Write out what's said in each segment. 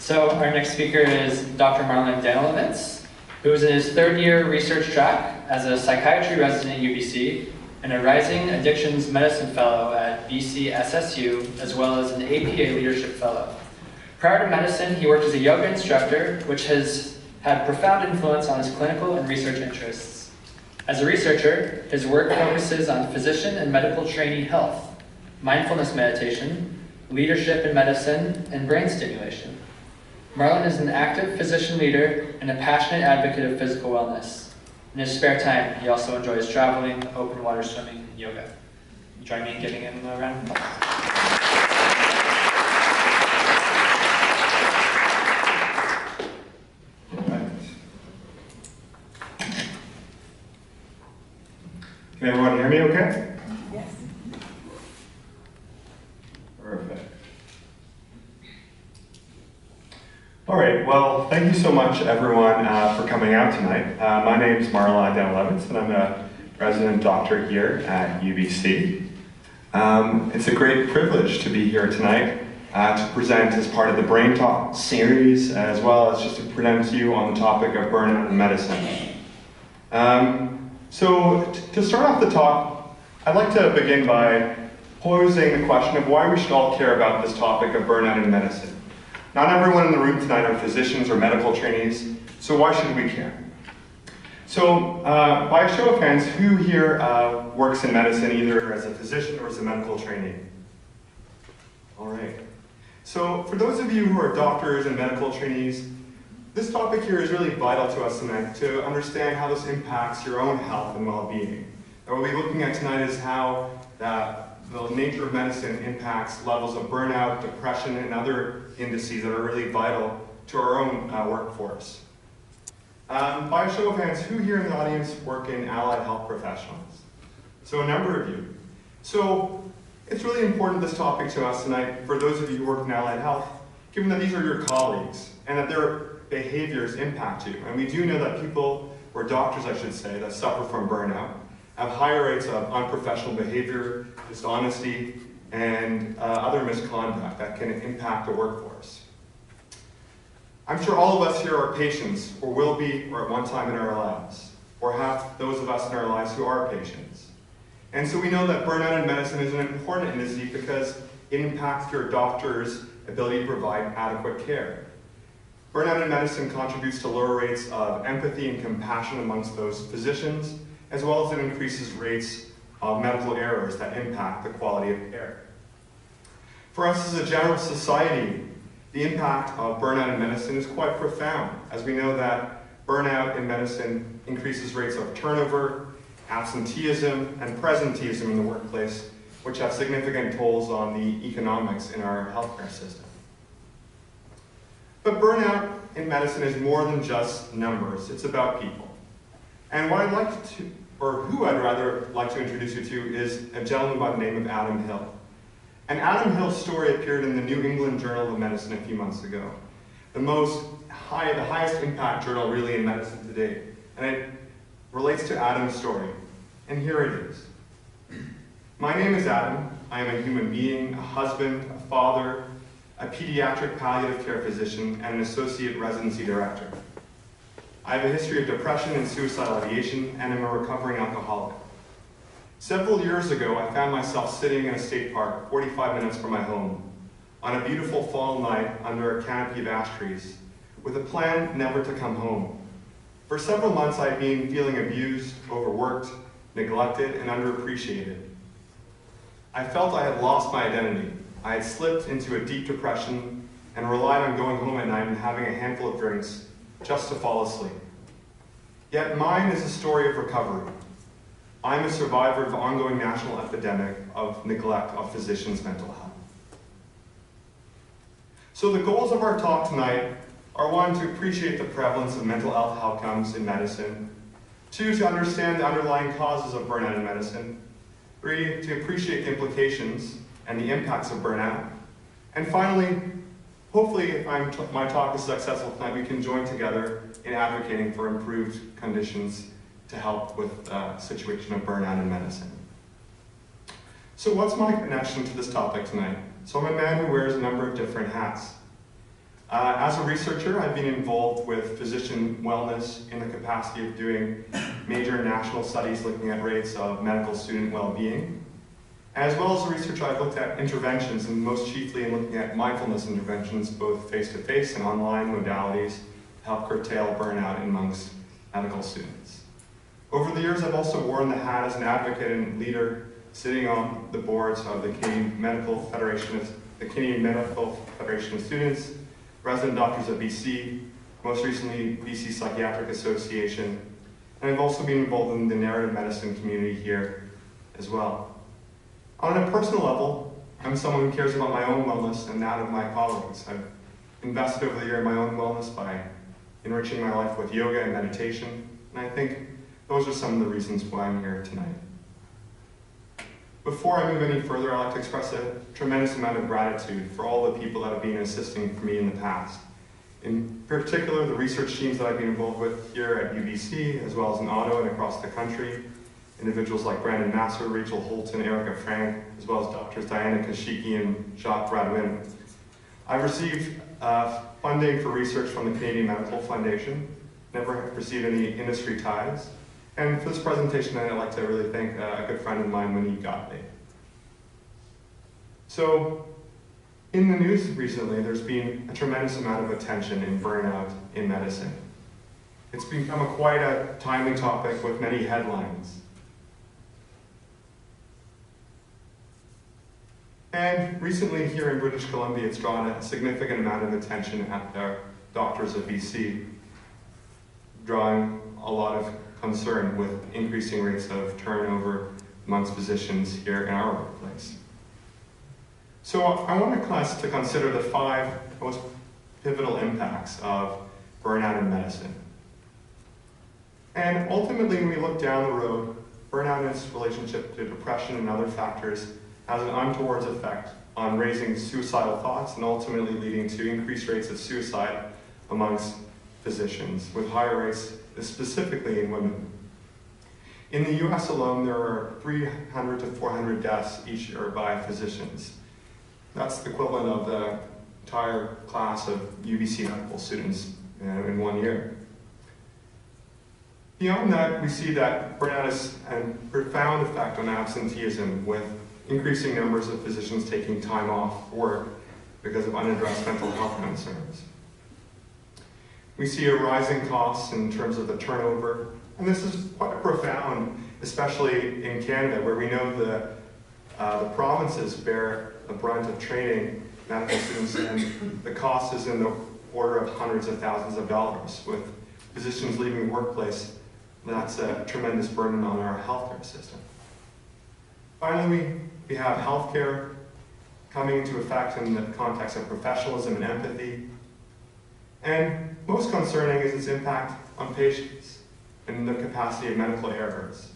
So our next speaker is Dr. Marlon Danilowitz, who is in his third year research track as a psychiatry resident at UBC and a Rising Addictions Medicine Fellow at BC SSU, as well as an APA Leadership Fellow. Prior to medicine, he worked as a yoga instructor, which has had profound influence on his clinical and research interests. As a researcher, his work focuses on physician and medical trainee health, mindfulness meditation, leadership in medicine, and brain stimulation. Marlon is an active physician leader and a passionate advocate of physical wellness. In his spare time, he also enjoys traveling, open water swimming, and yoga. Join me in giving him a round of applause. Can everyone hear me okay? Yes. Perfect. All right, well, thank you so much, everyone, for coming out tonight. My name is Marlon Danilowitz, and I'm a resident doctor here at UBC. It's a great privilege to be here tonight to present as part of the Brain Talk series, as well as just to present to you on the topic of burnout in medicine. So to start off the talk, I'd like to begin by posing the question of why we should all care about this topic of burnout in medicine. Not everyone in the room tonight are physicians or medical trainees, so why should we care? So by a show of hands, who here works in medicine either as a physician or as a medical trainee? All right. So for those of you who are doctors and medical trainees, this topic here is really vital to us tonight to understand how this impacts your own health and well-being. And what we'll be looking at tonight is how the nature of medicine impacts levels of burnout, depression, and other indices that are really vital to our own workforce. By a show of hands, who here in the audience work in allied health professionals? So a number of you. So it's really important, this topic to us tonight, for those of you who work in allied health, given that these are your colleagues and that their behaviors impact you. And we do know that people, or doctors I should say, that suffer from burnout have higher rates of unprofessional behavior, dishonesty, and other misconduct that can impact the workforce. I'm sure all of us here are patients, or will be, or at one time in our lives, or have those of us in our lives who are patients. And so we know that burnout in medicine is an important indice because it impacts your doctor's ability to provide adequate care. Burnout in medicine contributes to lower rates of empathy and compassion amongst those physicians, as well as it increases rates of medical errors that impact the quality of care. For us as a general society, the impact of burnout in medicine is quite profound, as we know that burnout in medicine increases rates of turnover, absenteeism, and presenteeism in the workplace, which have significant tolls on the economics in our healthcare system. But burnout in medicine is more than just numbers, it's about people. And what I'd like to, or who I'd rather like to introduce you to, is a gentleman by the name of Adam Hill. And Adam Hill's story appeared in the New England Journal of Medicine a few months ago. The highest impact journal really in medicine today. And it relates to Adam's story. And here it is. My name is Adam. I am a human being, a husband, a father, a pediatric palliative care physician, and an associate residency director. I have a history of depression and suicidal ideation, and am a recovering alcoholic. Several years ago, I found myself sitting in a state park 45 minutes from my home on a beautiful fall night under a canopy of ash trees with a plan never to come home. For several months, I had been feeling abused, overworked, neglected, and underappreciated. I felt I had lost my identity. I had slipped into a deep depression and relied on going home at night and having a handful of drinks just to fall asleep. Yet mine is a story of recovery. I'm a survivor of the ongoing national epidemic of neglect of physicians' mental health. So the goals of our talk tonight are: one, to appreciate the prevalence of mental health outcomes in medicine; two, to understand the underlying causes of burnout in medicine; three, to appreciate the implications and the impacts of burnout; and finally, hopefully, if my talk is successful tonight, we can join together in advocating for improved conditions to help with the situation of burnout in medicine. So what's my connection to this topic tonight? So I'm a man who wears a number of different hats. As a researcher, I've been involved with physician wellness in the capacity of doing major national studies looking at rates of medical student well-being. As well as a researcher, I've looked at interventions, and most chiefly in looking at mindfulness interventions, both face-to-face and online modalities, to help curtail burnout amongst medical students. Over the years, I've also worn the hat as an advocate and leader, sitting on the boards of the Canadian Medical Federation of Students, resident doctors of BC, most recently BC Psychiatric Association, and I've also been involved in the narrative medicine community here as well. On a personal level, I'm someone who cares about my own wellness and that of my colleagues. I've invested over the year in my own wellness by enriching my life with yoga and meditation, and I think those are some of the reasons why I'm here tonight. Before I move any further, I'd like to express a tremendous amount of gratitude for all the people that have been assisting me in the past. In particular, the research teams that I've been involved with here at UBC, as well as in Ottawa and across the country. Individuals like Brandon Masser, Rachel Holton, Erica Frank, as well as Doctors Diana Kashiki and Jacques Radwin. I've received funding for research from the Canadian Medical Foundation, never have received any industry ties. And for this presentation, I'd like to really thank a good friend of mine, Monique Gottlieb. So, in the news recently, there's been a tremendous amount of attention in burnout in medicine. It's become quite a timely topic with many headlines. And recently here in British Columbia, it's drawn a significant amount of attention at the doctors of BC, drawing a lot of concern with increasing rates of turnover amongst physicians here in our workplace. So I want us to consider the 5 most pivotal impacts of burnout in medicine. And ultimately, when we look down the road, burnout in its relationship to depression and other factors has an untoward effect on raising suicidal thoughts and ultimately leading to increased rates of suicide amongst physicians, with higher rates specifically in women. In the US alone, there are 300 to 400 deaths each year by physicians. That's the equivalent of the entire class of UBC medical students in 1 year. Beyond that, we see that burnout has a profound effect on absenteeism, with increasing numbers of physicians taking time off work because of unaddressed mental health concerns. We see a rising cost in terms of the turnover, and this is quite profound, especially in Canada, where we know the provinces bear the brunt of training medical students, and the cost is in the order of hundreds of thousands of dollars. With physicians leaving the workplace, that's a tremendous burden on our healthcare system. Finally, we have healthcare coming into effect in the context of professionalism and empathy. And most concerning is its impact on patients and the capacity of medical errors.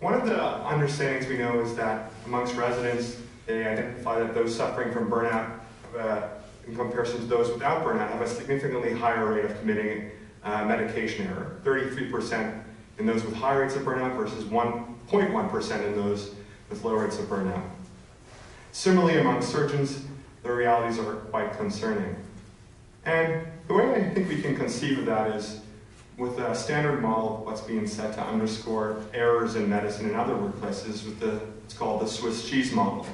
One of the understandings we know is that amongst residents, they identify that those suffering from burnout, in comparison to those without burnout, have a significantly higher rate of committing medication error, 33% in those with high rates of burnout versus 1.1% in those with low rates of burnout. Similarly, among surgeons, the realities are quite concerning. And the way I think we can conceive of that is with a standard model of what's being said to underscore errors in medicine and other workplaces with it's called the Swiss cheese model.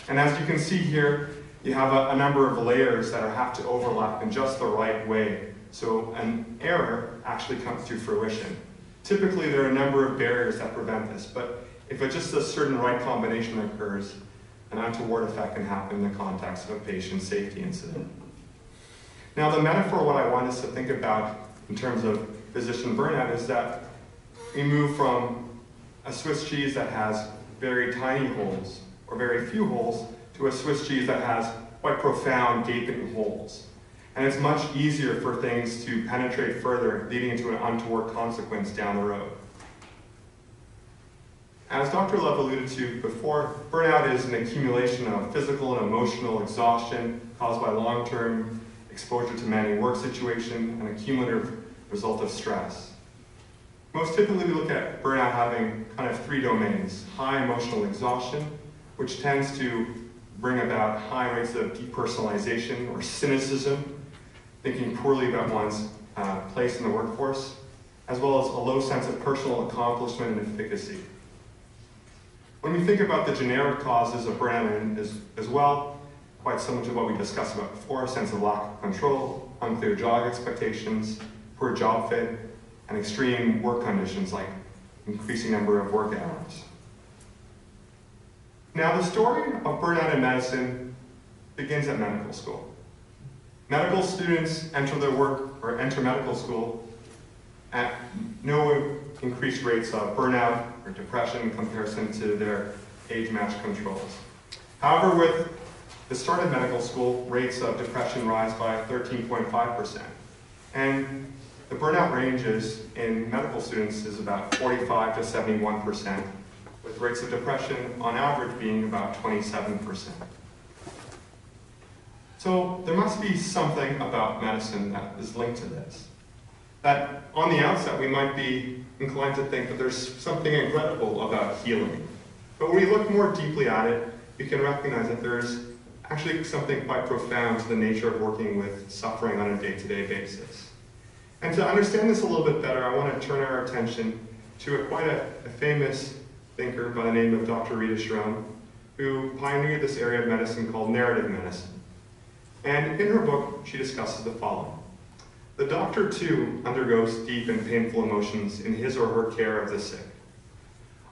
And as you can see here, you have a number of layers that have to overlap in just the right way, so an error actually comes to fruition. Typically, there are a number of barriers that prevent this, but if just a certain right combination occurs, an untoward effect can happen in the context of a patient safety incident. Now, the metaphor, what I want us to think about in terms of physician burnout is that we move from a Swiss cheese that has very tiny holes, or very few holes, to a Swiss cheese that has quite profound gaping holes. And it's much easier for things to penetrate further, leading to an untoward consequence down the road. As Dr. Love alluded to before, burnout is an accumulation of physical and emotional exhaustion caused by long-term exposure to demanding work situation, and a cumulative result of stress. Most typically, we look at burnout having kind of 3 domains: high emotional exhaustion, which tends to bring about high rates of depersonalization or cynicism, thinking poorly about one's place in the workforce, as well as a low sense of personal accomplishment and efficacy. When we think about the generic causes of burnout as well, quite similar to what we discussed about before, a sense of lack of control, unclear job expectations, poor job fit, and extreme work conditions like increasing number of work hours. Now, the story of burnout in medicine begins at medical school. Medical students enter medical school at no increased rates of burnout or depression in comparison to their age-matched controls. However, with the start of medical school, rates of depression rise by 13.5%. And the burnout ranges in medical students is about 45 to 71%, with rates of depression on average being about 27%. So there must be something about medicine that is linked to this. That on the outset we might be inclined to think that there's something incredible about healing. But when we look more deeply at it, we can recognize that there's actually something quite profound to the nature of working with suffering on a day-to-day basis. And to understand this a little bit better, I want to turn our attention to quite a famous thinker by the name of Dr. Rita Charon, who pioneered this area of medicine called narrative medicine. And in her book, she discusses the following. The doctor, too, undergoes deep and painful emotions in his or her care of the sick.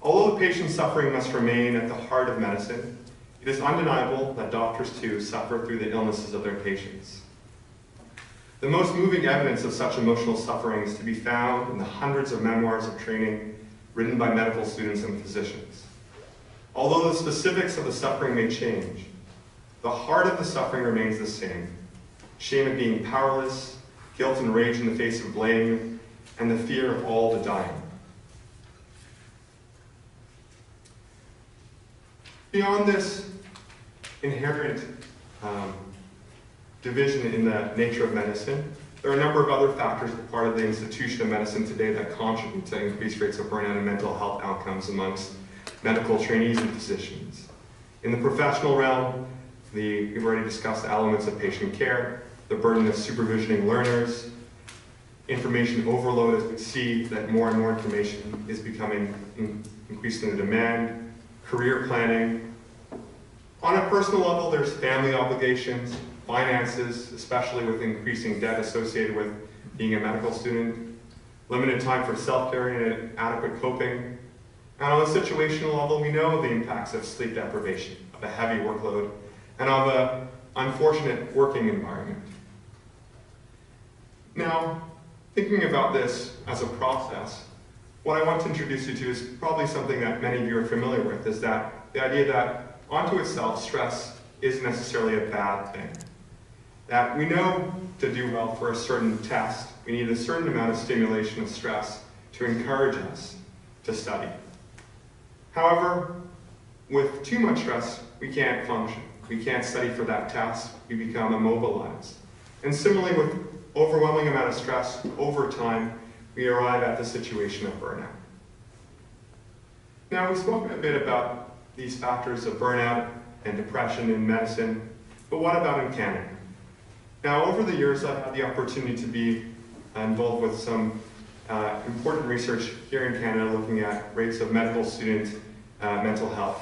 Although the patient's suffering must remain at the heart of medicine, it is undeniable that doctors, too, suffer through the illnesses of their patients. The most moving evidence of such emotional suffering is to be found in the hundreds of memoirs of training written by medical students and physicians. Although the specifics of the suffering may change, the heart of the suffering remains the same. Shame at being powerless, guilt and rage in the face of blame, and the fear of all the dying. Beyond this inherent division in the nature of medicine, there are a number of other factors that are part of the institution of medicine today that contribute to increased rates of burnout and mental health outcomes amongst medical trainees and physicians. In the professional realm, we've already discussed the elements of patient care, the burden of supervisioning learners, information overload as we see that more and more information is becoming increasingly demand, career planning. On a personal level, there's family obligations, finances, especially with increasing debt associated with being a medical student, limited time for self-care and adequate coping. And on a situational level, we know the impacts of sleep deprivation, of a heavy workload, and of an unfortunate working environment. Now, thinking about this as a process, what I want to introduce you to is probably something that many of you are familiar with, is that the idea that onto itself, stress isn't necessarily a bad thing. That we know to do well for a certain test, we need a certain amount of stimulation of stress to encourage us to study. However, with too much stress, we can't function. We can't study for that test. We become immobilized. And similarly, with overwhelming amount of stress over time, we arrive at the situation of burnout. Now, we've spoken a bit about these factors of burnout and depression in medicine, but what about in Canada? Now, over the years, I've had the opportunity to be involved with some important research here in Canada looking at rates of medical student mental health.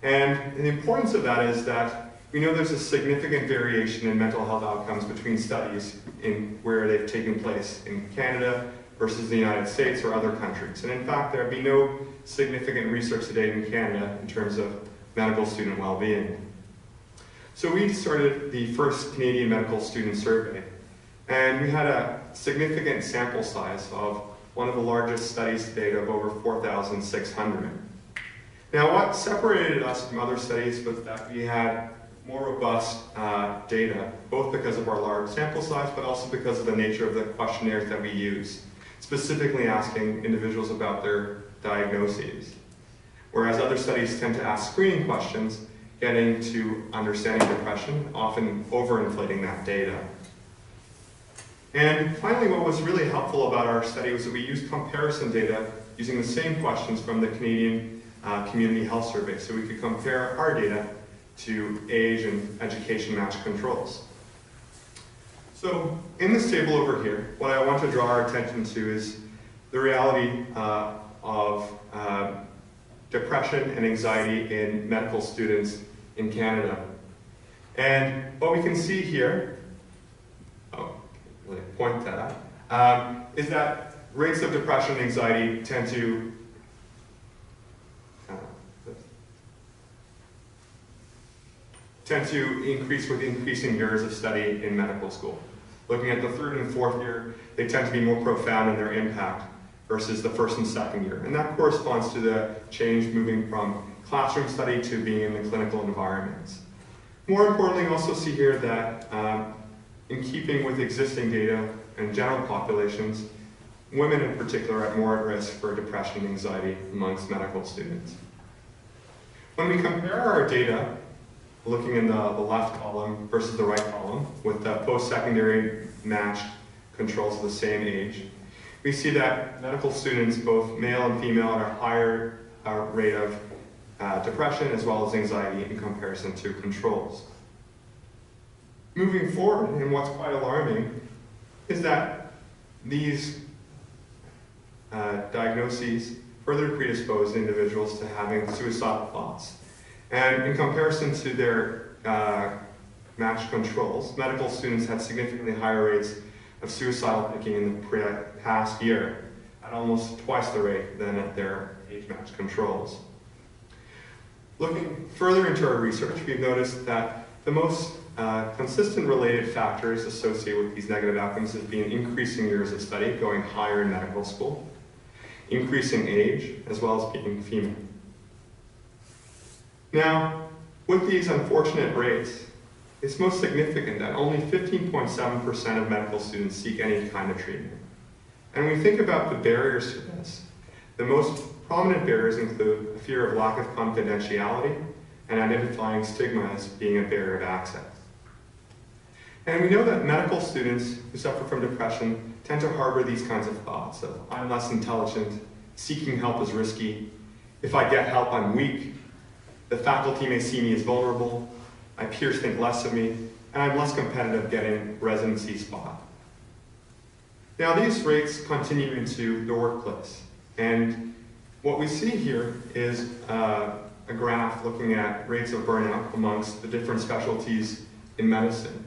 And the importance of that is that we know there's a significant variation in mental health outcomes between studies in where they've taken place in Canada versus the United States or other countries. And in fact, there have been no significant research to date in Canada in terms of medical student well-being. So we started the first Canadian medical student survey, and we had a significant sample size of one of the largest studies to date of over 4,600. Now, what separated us from other studies was that we had more robust data, both because of our large sample size, but also because of the nature of the questionnaires that we use, specifically asking individuals about their diagnoses. Whereas other studies tend to ask screening questions, getting to understanding depression, often overinflating that data. And finally, what was really helpful about our study was that we used comparison data using the same questions from the Canadian Community Health Survey, so we could compare our data to age and education match controls. So in this table over here, what I want to draw our attention to is the reality of depression and anxiety in medical students in Canada. And what we can see here, point that out, is that rates of depression and anxiety tend to increase with increasing years of study in medical school. Looking at the third and fourth year, they tend to be more profound in their impact versus the first and second year. And that corresponds to the change moving from classroom study to being in the clinical environments. More importantly, you also see here that in keeping with existing data and general populations, women in particular are more at risk for depression and anxiety amongst medical students. When we compare our data, looking in the left column versus the right column, with the post-secondary matched controls of the same age, we see that medical students, both male and female, are at a higher rate of depression as well as anxiety in comparison to controls. Moving forward, and what's quite alarming, is that these diagnoses further predispose individuals to having suicidal thoughts. And in comparison to their matched controls, medical students had significantly higher rates of suicidal thinking in the past year, at almost twice the rate than at their age-matched controls. Looking further into our research, we've noticed that the most consistent related factors associated with these negative outcomes is being increasing years of study, going higher in medical school, increasing age, as well as being female. Now, with these unfortunate rates, it's most significant that only 15.7% of medical students seek any kind of treatment. And when we think about the barriers to this, the most prominent barriers include a fear of lack of confidentiality and identifying stigma as being a barrier of access. And we know that medical students who suffer from depression tend to harbor these kinds of thoughts of, I'm less intelligent, seeking help is risky, if I get help, I'm weak, the faculty may see me as vulnerable, my peers think less of me, and I'm less competitive getting a residency spot. Now these rates continue into the workplace, and what we see here is a graph looking at rates of burnout amongst the different specialties in medicine.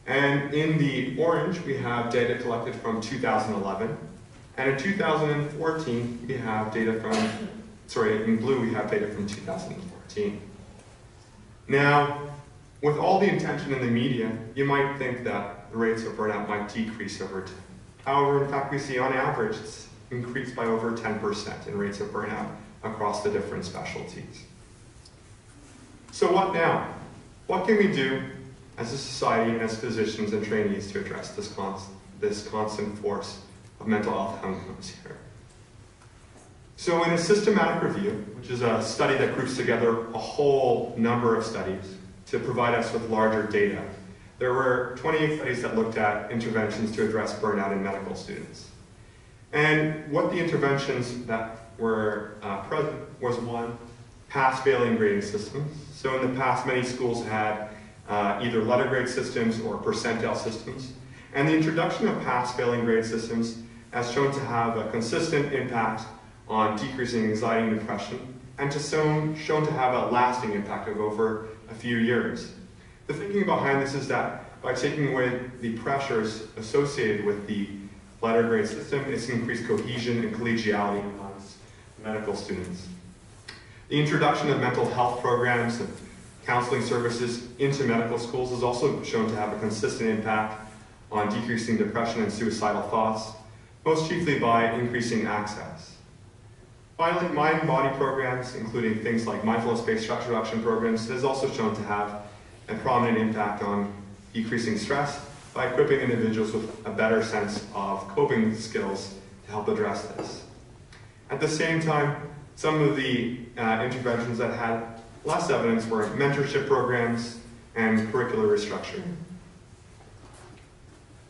And in the orange, we have data collected from 2011, and in 2014, we have data from, in blue, we have data from 2014. Now, with all the attention in the media, you might think that the rates of burnout might decrease over time. However, in fact, we see on average it's increased by over 10% in rates of burnout across the different specialties. So what now? What can we do as a society and as physicians and trainees to address this constant force of mental health outcomes here? So in a systematic review, which is a study that groups together a whole number of studies to provide us with larger data, there were 28 studies that looked at interventions to address burnout in medical students. And what the interventions that were present was one, pass-failing grading systems. So in the past, many schools had either letter grade systems or percentile systems. And the introduction of pass-failing grade systems has shown to have a consistent impact on decreasing anxiety and depression, and shown to have a lasting impact of over a few years. The thinking behind this is that by taking away the pressures associated with the letter grade system, it's increased cohesion and collegiality amongst medical students. The introduction of mental health programs and counseling services into medical schools is also shown to have a consistent impact on decreasing depression and suicidal thoughts, most chiefly by increasing access. Finally, mind-body programs, including things like mindfulness-based stress reduction programs, has also shown to have a prominent impact on decreasing stress by equipping individuals with a better sense of coping skills to help address this. At the same time, some of the interventions that had less evidence were mentorship programs and curricular restructuring.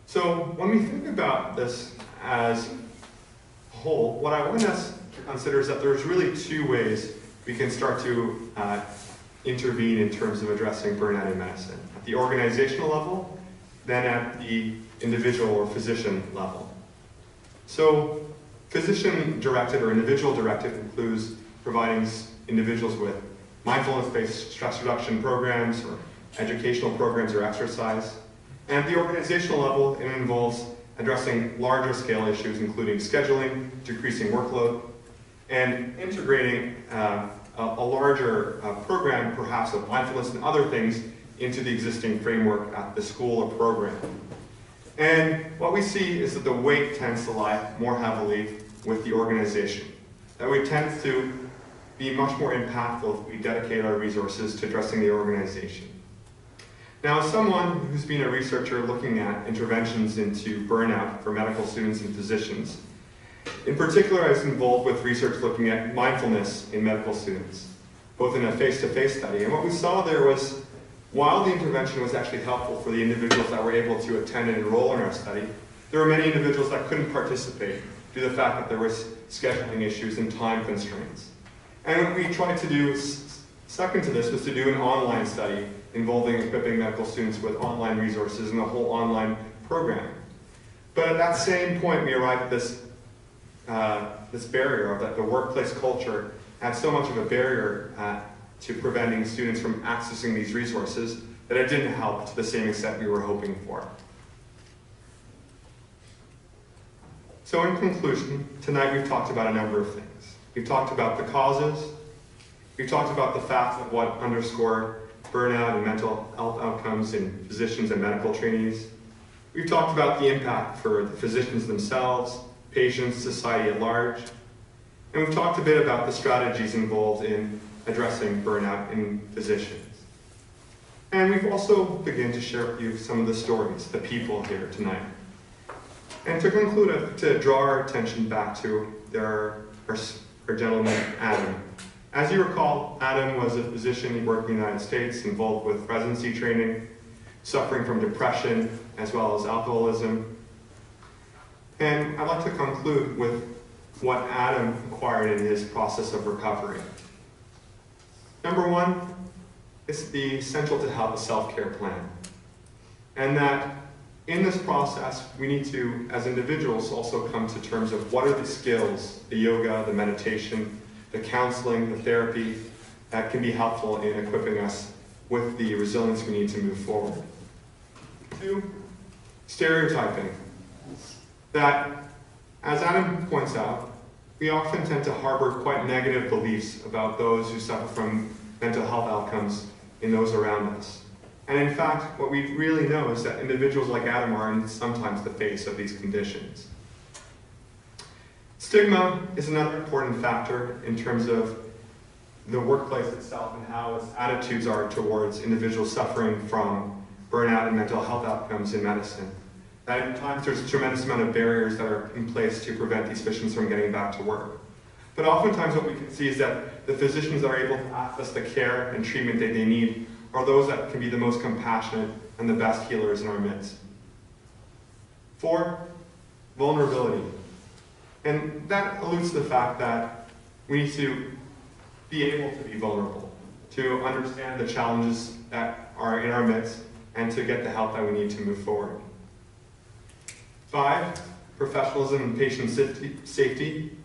So when we think about this as a whole, what I want us to consider is that there's really two ways we can start to intervene in terms of addressing burnout in medicine, at the organizational level, then at the individual or physician level. So physician-directed or individual-directed includes providing individuals with mindfulness-based stress reduction programs or educational programs or exercise. And at the organizational level, it involves addressing larger scale issues, including scheduling, decreasing workload, and integrating a larger program, perhaps of mindfulness and other things, into the existing framework at the school or program. And what we see is that the weight tends to lie more heavily with the organization. That we tend to be much more impactful if we dedicate our resources to addressing the organization. Now, as someone who's been a researcher looking at interventions into burnout for medical students and physicians, in particular, I was involved with research looking at mindfulness in medical students, both in a face-to-face study. And what we saw there was, while the intervention was actually helpful for the individuals that were able to attend and enroll in our study, there were many individuals that couldn't participate due to the fact that there was scheduling issues and time constraints. And what we tried to do, second to this, was to do an online study involving equipping medical students with online resources and a whole online program. But at that same point, we arrived at this barrier of that the workplace culture had so much of a barrier to preventing students from accessing these resources that it didn't help to the same extent we were hoping for. So in conclusion, tonight we've talked about a number of things. We've talked about the causes. We've talked about the facts of what underscore burnout and mental health outcomes in physicians and medical trainees. We've talked about the impact for the physicians themselves, patients, society at large. And we've talked a bit about the strategies involved in addressing burnout in physicians. And we've also begun to share with you some of the stories, the people here tonight. And to conclude, I'd like to draw our attention back to our gentleman, Adam. As you recall, Adam was a physician. He worked in the United States, involved with residency training, suffering from depression, as well as alcoholism. And I'd like to conclude with what Adam acquired in his process of recovery. Number one, it's the essential to have a self-care plan. And that in this process, we need to, as individuals, also come to terms of what are the skills, the yoga, the meditation, the counseling, the therapy, that can be helpful in equipping us with the resilience we need to move forward. Two, stereotyping. That, as Adam points out, we often tend to harbor quite negative beliefs about those who suffer from mental health outcomes in those around us. And in fact, what we really know is that individuals like Adam are sometimes the face of these conditions. Stigma is another important factor in terms of the workplace itself and how its attitudes are towards individuals suffering from burnout and mental health outcomes in medicine. That at times there's a tremendous amount of barriers that are in place to prevent these patients from getting back to work. But oftentimes what we can see is that the physicians that are able to access the care and treatment that they need are those that can be the most compassionate and the best healers in our midst. 4, vulnerability. And that alludes to the fact that we need to be able to be vulnerable, to understand the challenges that are in our midst, and to get the help that we need to move forward. 5, professionalism and patient safety.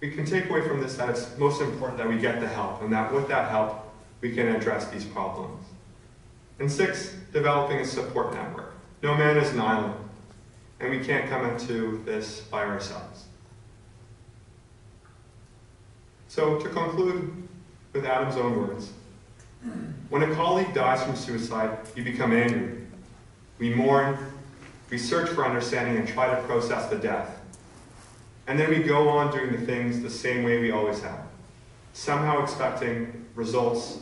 We can take away from this that it's most important that we get the help, and that with that help, we can address these problems. And 6, developing a support network. No man is an island, and we can't come into this by ourselves. So to conclude with Adam's own words, when a colleague dies from suicide, you become angry. We mourn, we search for understanding and try to process the death. And then we go on doing the things the same way we always have, somehow expecting results.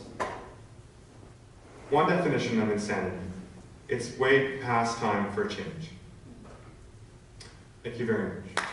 One definition of insanity: it's way past time for a change. Thank you very much.